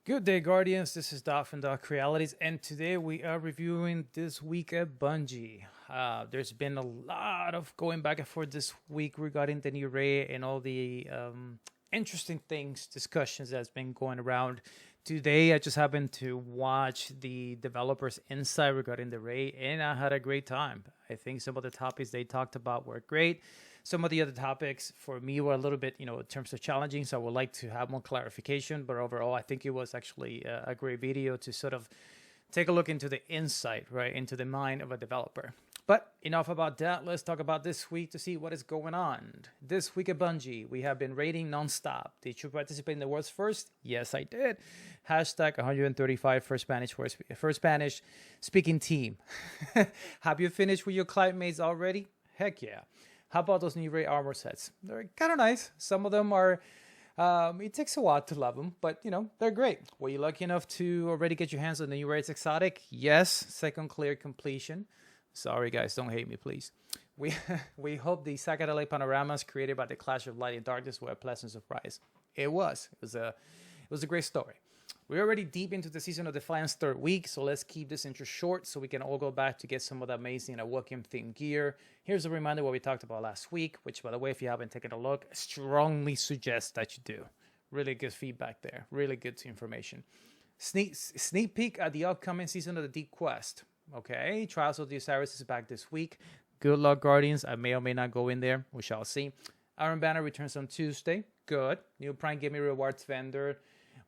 Good day, Guardians. This is Dot from Crealites, and today we are reviewing this week at Bungie. There's been a lot of going back and forth this week regarding the new raid and all the interesting discussions that's been going around. Today, I just happened to watch the developers' insight regarding the raid, and I had a great time. I think some of the topics they talked about were great. Some of the other topics for me were a little bit, in terms of challenging, so I would like to have more clarification. But overall, I think it was actually a great video to sort of take a look into the insight, right, into the mind of a developer. But enough about that. Let's talk about this week to see what is going on. This week at Bungie, we have been raiding nonstop. Did you participate in the world's first? Yes, I did. Hashtag 135 first Spanish speaking team. Have you finished with your client mates already? Heck yeah. How about those new raid armor sets? They're kind of nice. Some of them are, it takes a while to love them, but, they're great. Were you lucky enough to already get your hands on the new raids exotic? Yes, second clear completion. Sorry, guys, don't hate me, please. We hope the Sacramento panoramas created by the Clash of Light and Darkness were a pleasant surprise. It was. It was a great story. We're already deep into the Season of Defiance third week, so let's keep this intro short so we can all go back to get some of the amazing Awoken themed gear. Here's a reminder of what we talked about last week, which, by the way, if you haven't taken a look, I strongly suggest that you do. Really good feedback there. Really good information. Sneak peek at the upcoming Season of the Deep Quest. Okay, Trials of the Osiris is back this week. Good luck, Guardians. I may or may not go in there. We shall see. Iron Banner returns on Tuesday. Good. New Prime Gaming Rewards vendor.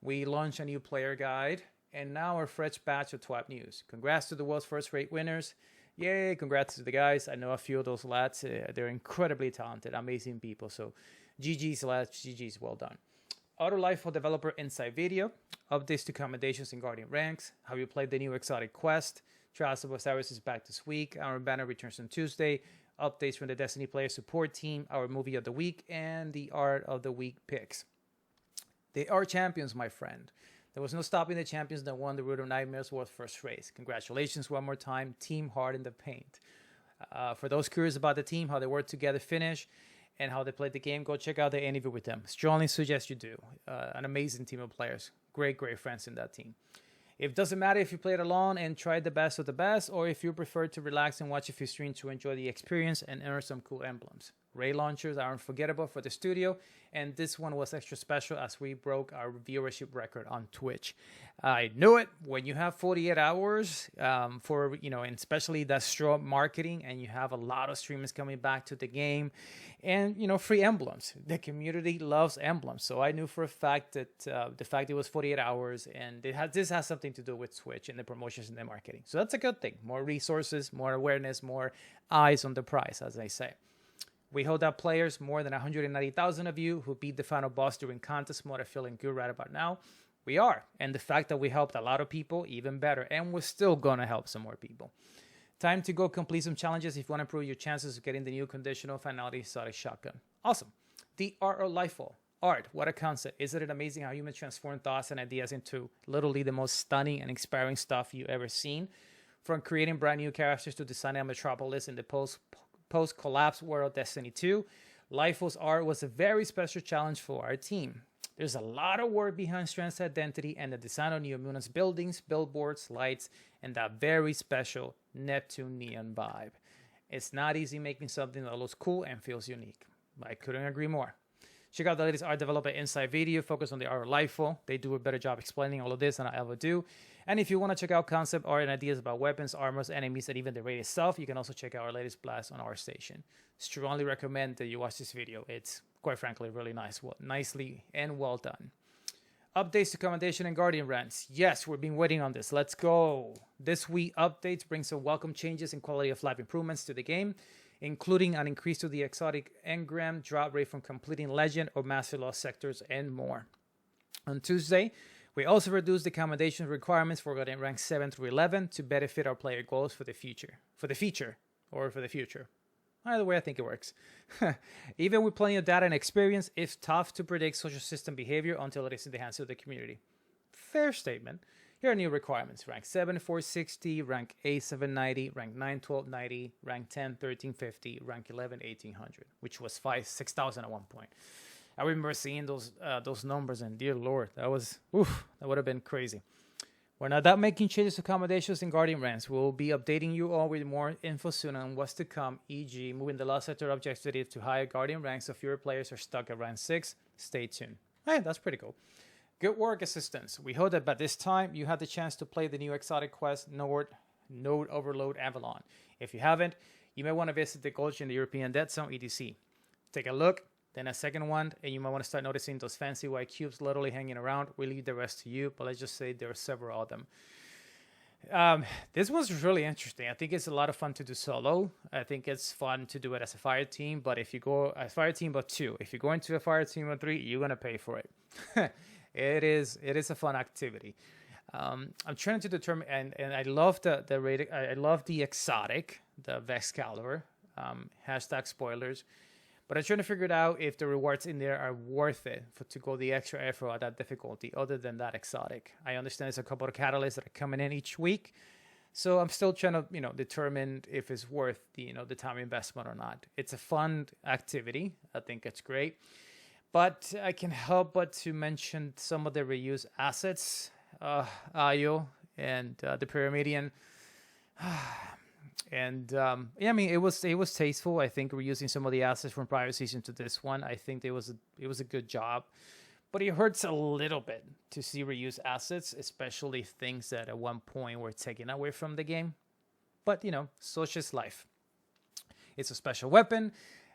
We launched a new player guide. And now our fresh batch of TWAB news. Congrats to the world's first raid winners. Yay, congrats to the guys. I know a few of those lads. They're incredibly talented, amazing people. So GG's lads, GG's, well done. Auto LightFall developer insight video. Updates to commendations in Guardian ranks. How you played the new exotic quest. Trials of Osiris is back this week. Our banner returns on Tuesday. Updates from the Destiny player support team. Our movie of the week. And the art of the week picks. They are champions, my friend. There was no stopping the champions that won the Root of Nightmares world's first race. Congratulations one more time. Team Hard in the Paint. For those curious about the team, how they work together, finish, and how they played the game, go check out the interview with them. Strongly suggest you do. An amazing team of players. Great friends in that team. It doesn't matter if you played alone and tried the best of the best, or if you prefer to relax and watch a few streams to enjoy the experience and earn some cool emblems. Raid launchers are unforgettable for the studio, and this one was extra special as we broke our viewership record on Twitch. I knew it. When you have 48 hours and especially that strong marketing, and you have a lot of streamers coming back to the game, and free emblems. The community loves emblems, so I knew for a fact that the fact it was 48 hours, and this has something to do with Twitch and the promotions and the marketing. So that's a good thing. More resources, more awareness, more eyes on the prize, as I say. We hold out players, more than 190,000 of you who beat the final boss during contest mode are feeling good right about now. We are. And the fact that we helped a lot of people, even better. And we're still going to help some more people. Time to go complete some challenges if you want to improve your chances of getting the new conditional finality exotic shotgun. Awesome. The art of LightFall. Art, what a concept. Isn't it amazing how humans transform thoughts and ideas into literally the most stunning and inspiring stuff you've ever seen? From creating brand new characters to designing a metropolis in the post-collapse world of Destiny 2, LightFall's art was a very special challenge for our team. There's a lot of work behind Strand's identity and the design of New Muna's buildings, billboards, lights, and that very special Neptune neon vibe. It's not easy making something that looks cool and feels unique. I couldn't agree more. Check out the latest art developer insight video focused on the art of LightFall. They do a better job explaining all of this than I ever do. And if you want to check out concept art and ideas about weapons, armors, enemies, and even the raid itself, you can also check out our latest blast on our station. Strongly recommend that you watch this video. It's, quite frankly, really nice. Nicely and well done. Updates to Commendation and Guardian rants. Yes, we've been waiting on this. Let's go. This week, updates bring some welcome changes and quality of life improvements to the game, including an increase to the exotic engram, drop rate from completing Legend or Master Lost sectors, and more. On Tuesday, we also reduced the commendation requirements for Guardian rank 7 through 11 to better fit our player goals for the future. Either way, I think it works. Even with plenty of data and experience, it's tough to predict social system behavior until it is in the hands of the community. Fair statement. Here are new requirements. Rank 7, 460, rank 8, 790, rank 9, 1290, rank 10, 1350, rank 11, 1800, which was 6,000 at one point. I remember seeing those numbers, and dear Lord, that would have been crazy. We're not that making changes to accommodations in Guardian ranks. We'll be updating you all with more info soon on what's to come, e.g. moving the Lost Sector objective to higher Guardian ranks so fewer players are stuck at rank 6. Stay tuned. Hey, that's pretty cool. Good work, assistants. We hope that by this time you had the chance to play the new exotic quest, Node Overload Avalon. If you haven't, you may want to visit the Gulch in the European Dead Zone, EDC. Take a look, then a second one, and you might want to start noticing those fancy white cubes literally hanging around. We leave the rest to you, but let's just say there are several of them. This was really interesting. I think it's a lot of fun to do solo. I think it's fun to do it as a fire team, but if you go a fire team of 2, if you go into a fire team of 3, you're going to pay for it. It is a fun activity. I'm trying to determine, and I love I love the exotic, the Vex Caliber, hashtag spoilers. But I'm trying to figure it out if the rewards in there are worth it to go the extra effort at that difficulty, other than that exotic. I understand there's a couple of catalysts that are coming in each week, so I'm still trying to determine if it's worth the time investment or not. It's a fun activity. I think it's great, but I can help but to mention some of the reused assets, Ayo and the Pyramidian. And I mean, it was tasteful. I think we're using some of the assets from prior season to this one. I think it was a good job, but it hurts a little bit to see reused assets, especially things that at one point were taken away from the game. But such is life. It's a special weapon,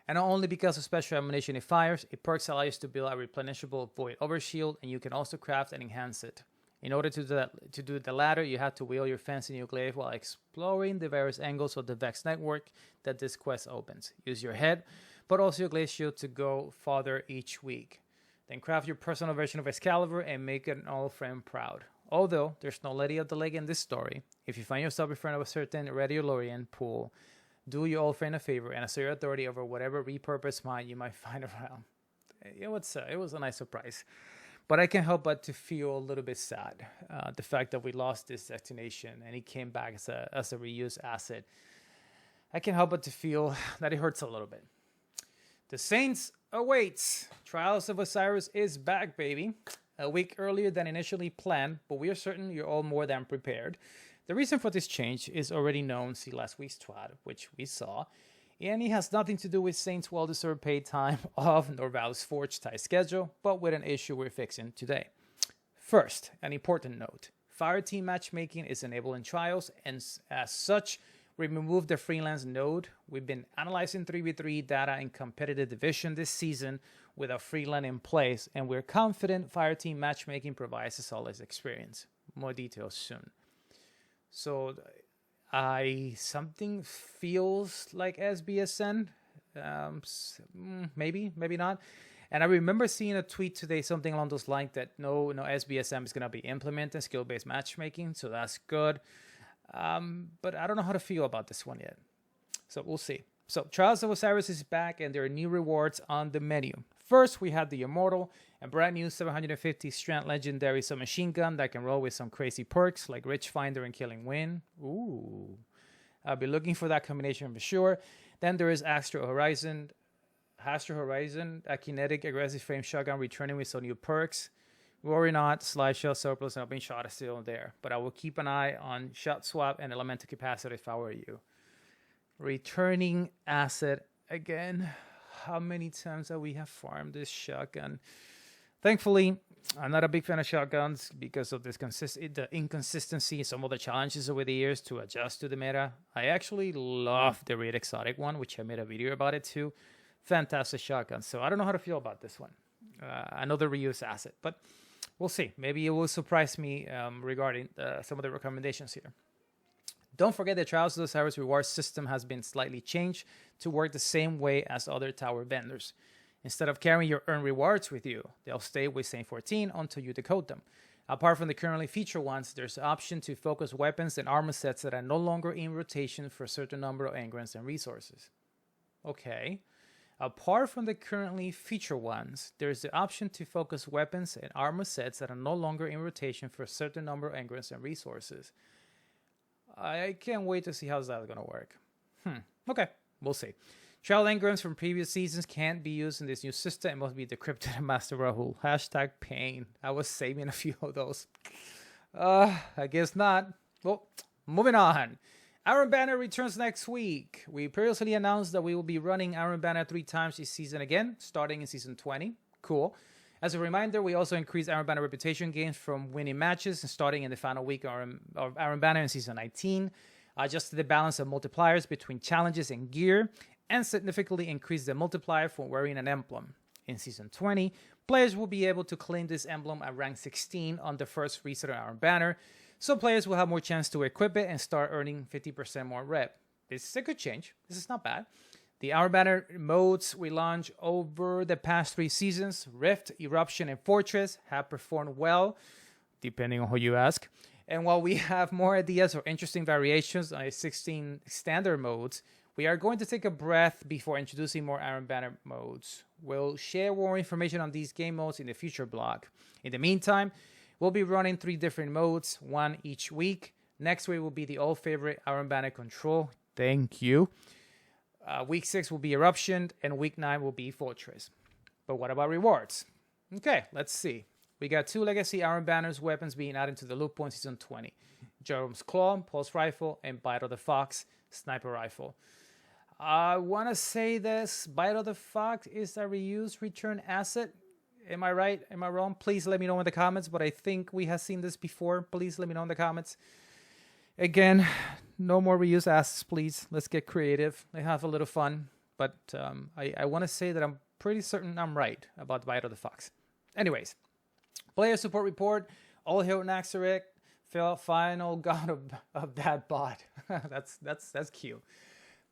and not only because of special ammunition it fires, it perks allow you to build a replenishable void overshield, and you can also craft and enhance it. In order to do the latter, you have to wield your fancy new glaive while exploring the various angles of the Vex network that this quest opens. Use your head, but also your glaive shield to go farther each week. Then craft your personal version of Excalibur and make an old friend proud. Although there's no Lady of the Lake in this story, if you find yourself in front of a certain Radiolorian pool, do your old friend a favor and assert your authority over whatever repurposed mine you might find around. It was a nice surprise. But I can't help but to feel a little bit sad. The fact that we lost this destination and he came back as a reused asset. I can't help but to feel that it hurts a little bit. The Saints awaits. Trials of Osiris is back, baby. A week earlier than initially planned, but we are certain you're all more than prepared. The reason for this change is already known. See last week's TWAB, which we saw. And it has nothing to do with Saints' well-deserved paid time off nor Val's Forge tight schedule, but with an issue we're fixing today. First, an important note. Fire team matchmaking is enabled in Trials, and as such, we removed the freelance node. We've been analyzing 3v3 data in competitive division this season with a freelance in place, and we're confident fire team matchmaking provides a solid experience. More details soon. So something feels like SBSN, maybe not. And I remember seeing a tweet today, something along those lines that no SBSM is going to be implementing skill-based matchmaking, so that's good. But I don't know how to feel about this one yet, so we'll see. So Trials of Osiris is back, and there are new rewards on the menu. First, we have the Immortal, a brand new 750 strength legendary submachine gun that can roll with some crazy perks like Rich Finder and Killing Wind. Ooh, I'll be looking for that combination for sure. Then there is Astro Horizon, a kinetic aggressive frame shotgun returning with some new perks. Worry not, slideshot, surplus, and open shot are still there, but I will keep an eye on shot swap and elemental capacity if I were you. Returning asset again. How many times have we farmed this shotgun? Thankfully, I'm not a big fan of shotguns because of this the inconsistency, some of the challenges over the years to adjust to the meta. I actually love the Red Exotic one, which I made a video about it too. Fantastic shotgun. So I don't know how to feel about this one. Another reuse asset, but we'll see. Maybe it will surprise me regarding some of the recommendations here. Don't forget that Trials of the Osiris reward system has been slightly changed to work the same way as other tower vendors. Instead of carrying your earned rewards with you, they'll stay with Saint 14 until you decode them. Apart from the currently featured ones, there's an option to focus weapons and armor sets that are no longer in rotation for a certain number of engrams and resources. Okay. Apart from the currently featured ones, there's the option to focus weapons and armor sets that are no longer in rotation for a certain number of engrams and resources. I can't wait to see how's that going to work. Okay, we'll see. Trial engrams from previous seasons can't be used in this new system and must be decrypted in Master Rahul. Hashtag pain. I was saving a few of those. I guess not. Well, moving on. Iron Banner returns next week. We previously announced that we will be running Iron Banner 3 times this season again, starting in Season 20. Cool. As a reminder, we also increased Iron Banner reputation gains from winning matches and starting in the final week of Iron Banner in Season 19. Adjusted the balance of multipliers between challenges and gear, and significantly increased the multiplier for wearing an emblem. In Season 20, players will be able to claim this emblem at rank 16 on the first reset of Iron Banner, so players will have more chance to equip it and start earning 50% more rep. This is a good change. This is not bad. The Iron Banner modes we launched over the past 3 seasons, Rift, Eruption, and Fortress, have performed well, depending on who you ask. And while we have more ideas for interesting variations on the 16 standard modes, we are going to take a breath before introducing more Iron Banner modes. We'll share more information on these game modes in the future blog. In the meantime, we'll be running 3 different modes, 1 each week. Next week will be the old favorite Iron Banner Control. Thank you. Week 6 will be Eruption, and Week 9 will be Fortress. But what about rewards? Okay, let's see. We got 2 Legacy Iron Banners weapons being added to the loot pool in Season 20. Jerome's Claw, Pulse Rifle, and Bite of the Fox, Sniper Rifle. I want to say this. Bite of the Fox is a reused return asset. Am I right? Am I wrong? Please let me know in the comments, but I think we have seen this before. Please let me know in the comments. Again, no more reuse assets, please. Let's get creative. Let's have a little fun. But I want to say that I'm pretty certain I'm right about the Bite of the Fox. Anyways, player support report. All hail Naxaric. Final god of that bot. that's cute.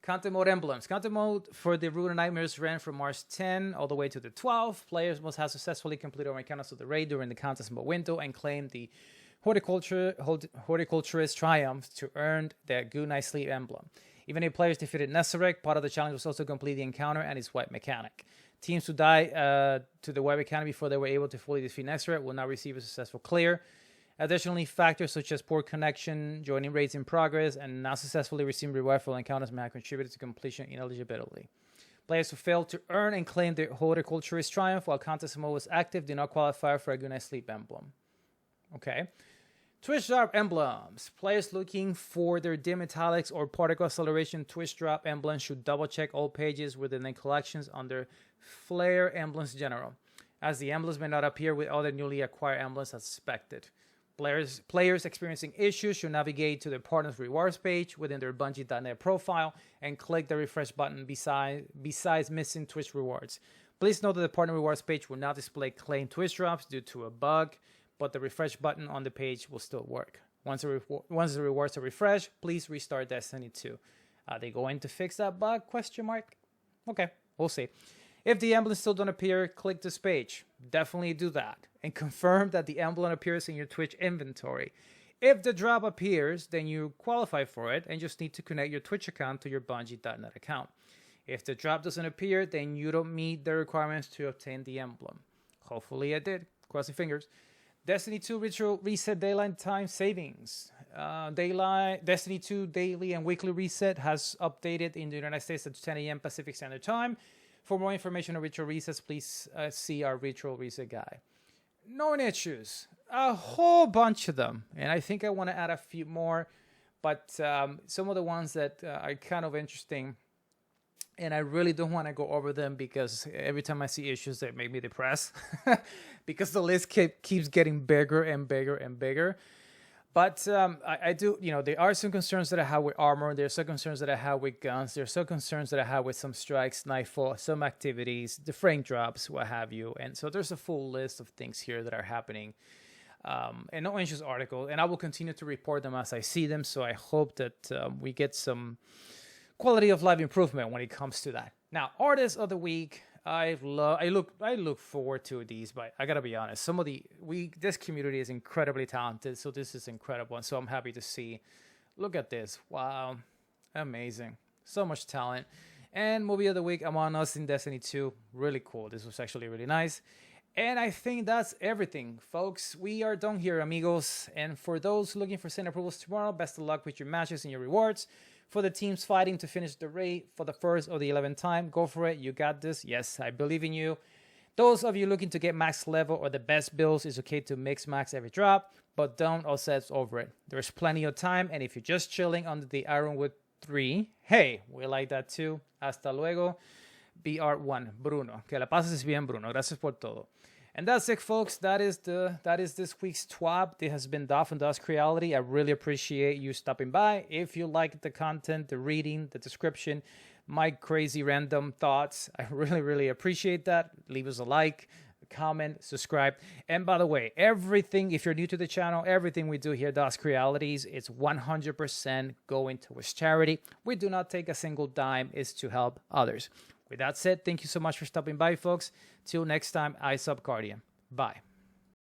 Content mode emblems. Content mode for the Root of Nightmares ran from March 10 all the way to the 12th. Players must have successfully completed all mechanics of the raid during the contest mode window and claim the Horticulturist Triumph to earn the Good Night Sleep emblem. Even if players defeated Nesarek, part of the challenge was also complete the encounter and its wipe mechanic. Teams who die to the wipe mechanic before they were able to fully defeat Nesarek will now receive a successful clear. Additionally, factors such as poor connection, joining raids in progress, and not successfully receiving reward for encounters may have contributed to completion ineligibility. Players who failed to earn and claim the Horticulturist Triumph while contest mode was active do not qualify for a Good Night Sleep emblem. Okay. Twitch Drop emblems. Players looking for their dim metallics or particle acceleration Twitch Drop emblems should double check all pages within the collections under Flare Emblems General, as the emblems may not appear with other newly acquired emblems as expected. Players experiencing issues should navigate to the Partners Rewards page within their Bungie.net profile and click the refresh button besides missing Twitch rewards. Please note that the Partner Rewards page will not display claimed Twitch drops due to a bug, but the refresh button on the page will still work. Once the rewards are refreshed, please restart Destiny 2. Are they going to fix that bug? ? Okay, we'll see. If the emblems still don't appear, click this page. Definitely do that. And confirm that the emblem appears in your Twitch inventory. If the drop appears, then you qualify for it and just need to connect your Twitch account to your Bungie.net account. If the drop doesn't appear, then you don't meet the requirements to obtain the emblem. Hopefully I did. Cross your fingers. Destiny 2 Ritual Reset Daylight Time Savings. Destiny 2 Daily and Weekly Reset has updated in the United States at 10 a.m. Pacific Standard Time. For more information on Ritual Resets, please see our Ritual Reset guide. Known issues. A whole bunch of them. And I think I want to add a few more. But some of the ones that are kind of interesting. And I really don't want to go over them because every time I see issues, they make me depressed. Because the list keeps getting bigger and bigger and bigger. But I do, there are some concerns that I have with armor. There are some concerns that I have with guns. There are some concerns that I have with some strikes, nightfall, some activities, the frame drops, what have you. And so there's a full list of things here that are happening. And no issues article. And I will continue to report them as I see them. So I hope that we get some quality of life improvement when it comes to that. Now, artist of the week. I look forward to these, but I gotta be honest. This community is incredibly talented, so this is incredible, and so I'm happy to see. Look at this! Wow, amazing! So much talent. And movie of the week, Among Us in Destiny 2, really cool. This was actually really nice. And I think that's everything, folks. We are done here, amigos. And for those looking for Senate approvals tomorrow, best of luck with your matches and your rewards. For the teams fighting to finish the raid for the first or the 11th time, go for it. You got this. Yes, I believe in you. Those of you looking to get max level or the best builds, it's okay to mix max every drop, but don't obsess over it. There's plenty of time, and if you're just chilling under the Ironwood 3, hey, we like that too. Hasta luego. BR1, Bruno. Que la pases bien, Bruno. Gracias por todo. And that's it, folks. That is this week's TWAB. This has been Dolphin Dust Creality. I really appreciate you stopping by. If you like the content, the reading, the description, my crazy random thoughts, I really, really appreciate that. Leave us a like, a comment, subscribe. And by the way, everything, if you're new to the channel, everything we do here at Dust Crealities, it's 100% going towards charity. We do not take a single dime. It's to help others. With that said, thank you so much for stopping by, folks. Till next time, I sub Guardian. Bye.